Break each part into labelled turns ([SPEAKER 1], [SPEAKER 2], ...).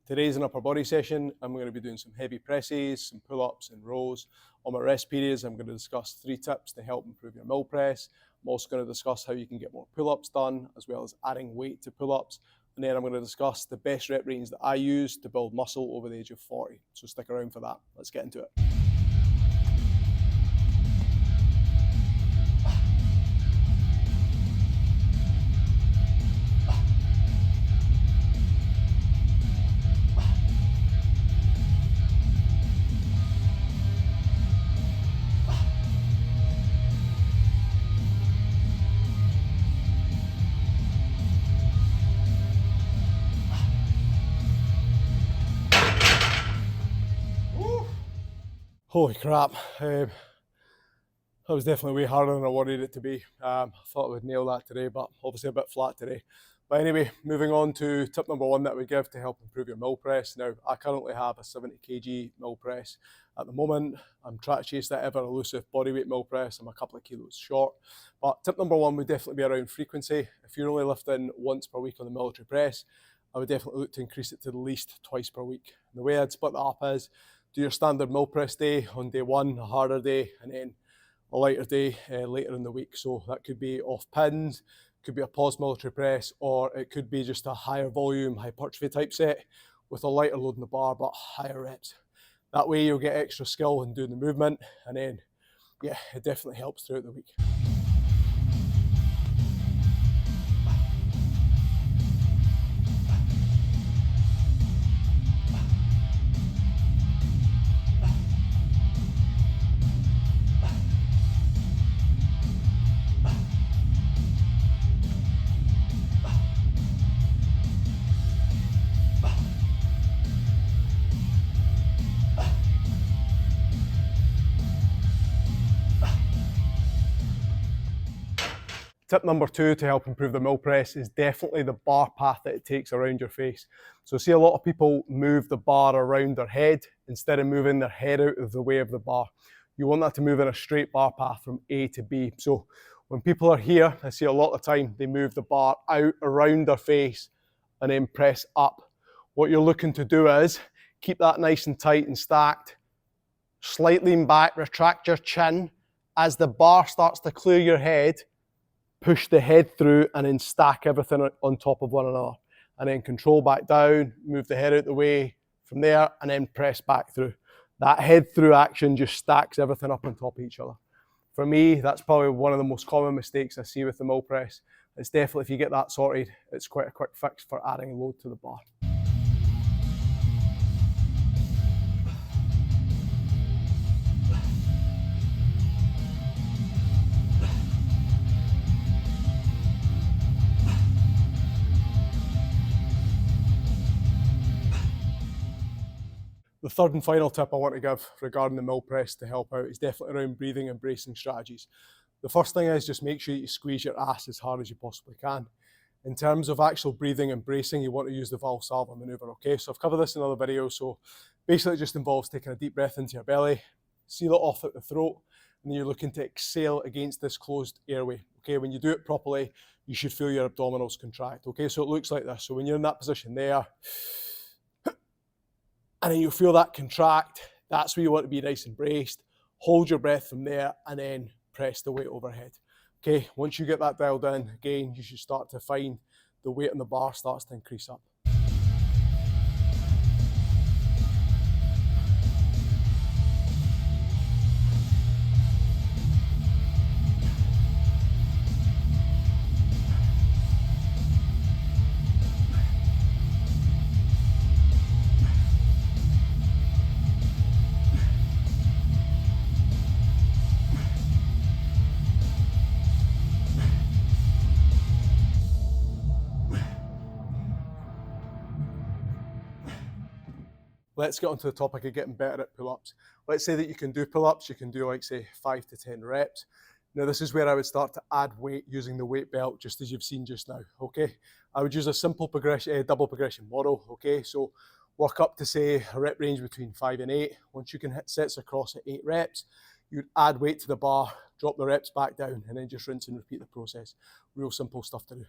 [SPEAKER 1] Today's an upper body session. I'm going to be doing some heavy presses, some pull-ups and rows. On my rest periods, I'm going to discuss 3 tips to help improve your mill press. I'm also going to discuss how you can get more pull-ups done, as well as adding weight to pull-ups. And then I'm going to discuss the best rep range that I use to build muscle over the age of 40. So stick around for that. Let's get into it. Holy crap, that was definitely way harder than I wanted it to be. I thought I would nail that today, but obviously a bit flat today. But anyway, moving on to tip number 1 that we give to help improve your mill press. Now, I currently have a 70 kg mill press. At the moment, I'm trying to chase that ever elusive bodyweight mill press. I'm a couple of kilos short. But tip number 1 would definitely be around frequency. If you're only lifting once per week on the military press, I would definitely look to increase it to at least twice per week. And the way I'd split that up is, do your standard mill press day on day 1, a harder day, and then a lighter day later in the week. So that could be off pins, could be a pause military press, or it could be just a higher volume hypertrophy type set with a lighter load in the bar but higher reps. That way you'll get extra skill in doing the movement, and then yeah, it definitely helps throughout the week. Tip number 2 to help improve the mill press is definitely the bar path that it takes around your face. So see, a lot of people move the bar around their head instead of moving their head out of the way of the bar. You want that to move in a straight bar path from A to B. So when people are here, I see a lot of time they move the bar out around their face and then press up. What you're looking to do is keep that nice and tight and stacked. Slightly lean back, retract your chin. As the bar starts to clear your head, push the head through and then stack everything on top of one another. And then control back down, move the head out the way from there, and then press back through. That head through action just stacks everything up on top of each other. For me, that's probably one of the most common mistakes I see with the mill press. It's definitely, if you get that sorted, it's quite a quick fix for adding load to the bar. The third and final tip I want to give regarding the mill press to help out is definitely around breathing and bracing strategies. The first thing is just make sure you squeeze your ass as hard as you possibly can. In terms of actual breathing and bracing, you want to use the Valsalva maneuver, okay? So I've covered this in another video. So basically it just involves taking a deep breath into your belly, seal it off at the throat, and then you're looking to exhale against this closed airway, okay? When you do it properly, you should feel your abdominals contract, okay? So it looks like this. So when you're in that position there, and then you'll feel that contract. That's where you want to be nice and braced. Hold your breath from there and then press the weight overhead. Okay, once you get that dialed in, again, you should start to find the weight on the bar starts to increase up. Let's get onto the topic of getting better at pull-ups. Let's say that you can do pull-ups, you can do like say 5 to 10 reps. Now this is where I would start to add weight using the weight belt, just as you've seen just now, okay? I would use a simple progression, double progression model, okay? So work up to say a rep range between 5 and 8. Once you can hit sets across at 8 reps, you'd add weight to the bar, drop the reps back down, and then just rinse and repeat the process. Real simple stuff to do.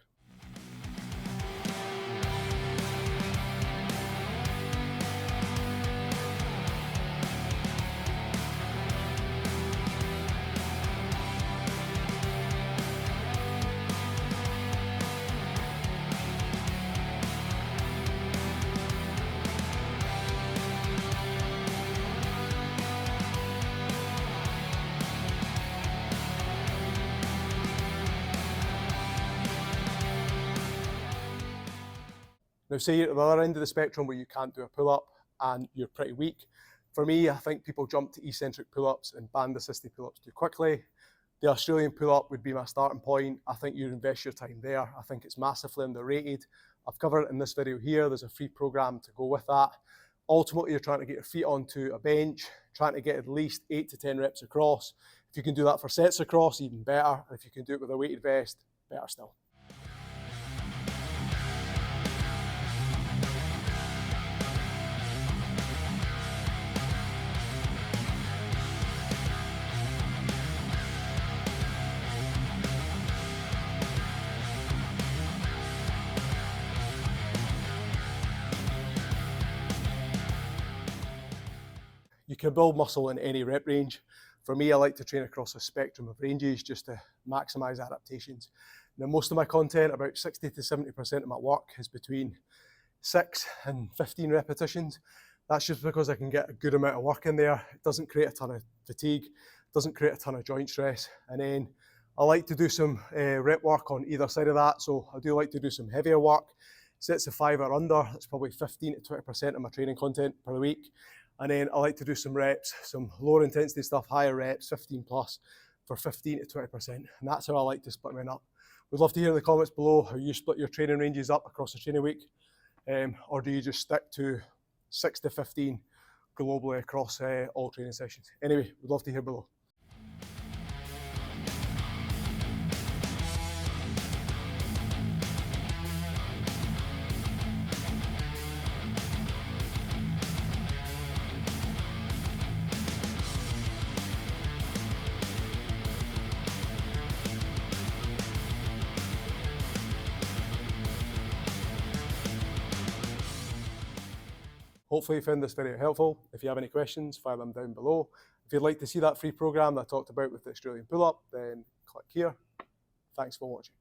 [SPEAKER 1] Now say you're at the other end of the spectrum where you can't do a pull-up and you're pretty weak. For me, I think people jump to eccentric pull-ups and band-assisted pull-ups too quickly. The Australian pull-up would be my starting point. I think you invest your time there. I think it's massively underrated. I've covered it in this video here. There's a free program to go with that. Ultimately, you're trying to get your feet onto a bench, trying to get at least 8 to 10 reps across. If you can do that for sets across, even better. And if you can do it with a weighted vest, better still. You can build muscle in any rep range. For me, I like to train across a spectrum of ranges just to maximize adaptations. Now, most of my content, about 60 to 70% of my work, is between 6 and 15 repetitions. That's just because I can get a good amount of work in there. It doesn't create a ton of fatigue, doesn't create a ton of joint stress. And then I like to do some rep work on either side of that. So I do like to do some heavier work. Sets of 5 or under, that's probably 15 to 20% of my training content per week. And then I like to do some reps, some lower intensity stuff, higher reps, 15 plus for 15 to 20%. And that's how I like to split mine up. We'd love to hear in the comments below how you split your training ranges up across a training week. Or do you just stick to 6 to 15 globally across all training sessions? Anyway, we'd love to hear below. Hopefully you found this video helpful. If you have any questions, fire them down below. If you'd like to see that free program that I talked about with the Australian pull-up, then click here. Thanks for watching.